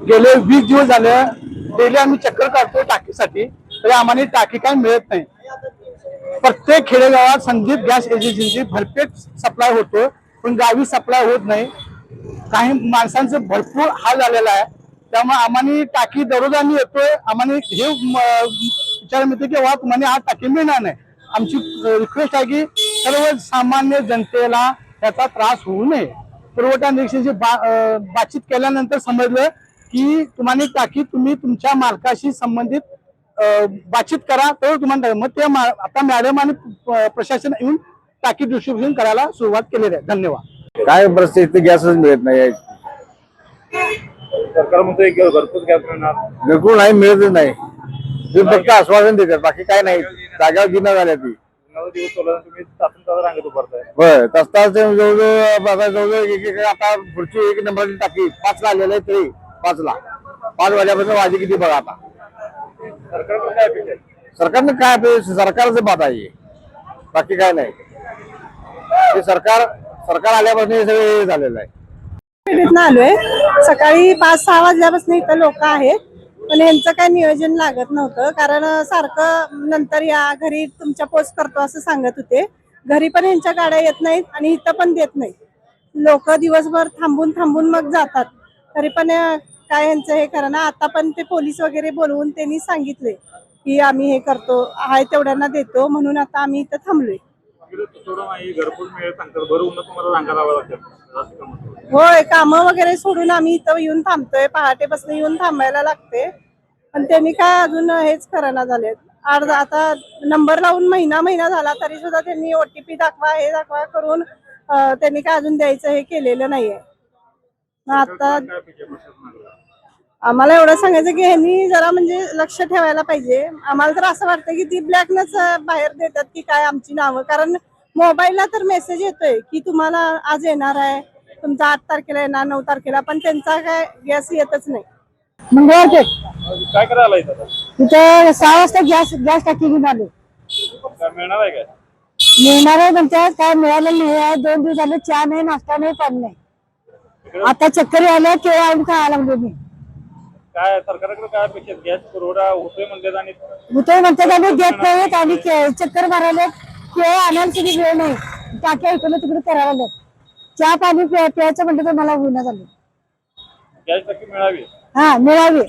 गेले 20 दिवस झाले डेली आम्ही चक्कर काढतो टाकीसाठी, तरी आम्हाला टाकी काय मिळत नाही। प्रत्येक खेडेगावात संदीप गॅस एजन्सीची भरपेट सप्लाय होतो, पण गावी सप्लाय होत नाही। काही माणसांचं भरपूर हाल झालेला आहे, त्यामुळे आम्हाला टाकी दररोज आम्ही येतोय, आम्हाला हे विचार मिळते की वा तुम्हाला आज टाकी मिळणार नाही। आमची रिक्वेस्ट आहे की सर्व सामान्य जनतेला त्याचा त्रास होऊ नये। पुरवठा निरीक्षणाची बातचीत केल्यानंतर समजलं की तुम्हाला टाकी तुम्ही तुमच्या मालकाशी संबंधित बातचीत करा, तर तुम्हाला मग ते आता मॅडम आणि प्रशासन येऊन टाकी डिस्ट्रीब्युशन करायला सुरुवात केलेली आहे। धन्यवाद। काय परिस्थिती गॅसच मिळत नाही, सरकार म्हणतोय घरपोच गॅस मिळणार, बिलकुल नाही, मिळतच नाही। तुम्ही फक्त आश्वासन देतात, बाकी काय नाही। जाग्यावर दिना झाल्या ती दिवस सोडला तुम्ही तासन रांगेत उभारताय। होय, तास जवळजवळ एक आता पुढची एक नंबरची टाकी 5 ला आलेलं आहे, तरी 5 वाजेपासून वाजे किती बघा आता। सरकारकडे काय अपेक्षा आहे? सरकारनं काय सरकारचं बात आहे, बाकी काय नाही। हे सरकार आल्यापासून हे सगळं हे झालेलं आहे। आलोय सकाळी 5-6 वाजल्यापासून इथं लोक आहेत, पण यांचं काय नियोजन लागत नव्हतं, कारण सारखं नंतर या घरी तुमच्या पोस्ट करतो असं सांगत होते। घरी पण यांच्या गाड्या येत नाहीत आणि इथं पण देत नाहीत। लोक दिवसभर थांबून मग जातात, तरी पण काय यांचं हे करा ना। आता पण ते पोलीस वगैरे बोलवून त्यांनी सांगितले की आम्ही हे करतो, हाय तेवढ्यांना देतो, म्हणून आता आम्ही इथं थांबलोय। घरपोच मिळेल सांगतात, बरं उन्हात तुम्हाला रांगा लावावं लागतात। होय, कामं वगैरे सोडून आम्ही इथं येऊन थांबतोय, पहाटेपासून येऊन थांबायला लागते, पण त्यांनी काय अजून हेच करना झालेत। आता नंबर लावून महिना झाला तरी सुद्धा त्यांनी OTP दाखवा, हे दाखवा करून त्यांनी काय अजून द्यायचं हे केलेलं नाहीये। आता आम्हाला एवढं सांगायचं की ह्यांनी जरा म्हणजे लक्ष ठेवायला पाहिजे। आम्हाला तर असं वाटतं की ती ब्लॅकनच बाहेर देतात की काय आमची नावं, कारण मोबाईलला तर मेसेज येतोय की तुम्हाला आज येणार आहे, तुमचा 8 तारखेला येणार, 9 तारखेला, पण त्यांचा काय गॅस येतच नाही। काय करायला इथं? तिथे 6 वाजता गॅस टाकी घेऊन आलो। काय मिळणार आहे काय? मिळणार आहे म्हणतात, काय मिळालं नाही आहे। 2 दिवस झाले, चहा नाही, नाश्ता नाही, पाणी नाही। आता चक्कर आल्या केळं आणून खायला लागलो मी। काय सरकारकडे काय अपेक्षा? गॅस पुरवठा होतोय म्हणतात आणि होतोय म्हणतात आणि देत नाहीत, आणि चक्कर मारायला केळं आणायला सुद्धा वेळ नाही, टाक्या इकडे तिकडे करायला लागतात। चहा पाणी प्यायचं म्हणलं तर मला होईना झालं। गॅस टाकी मिळावी, हा मिळावी।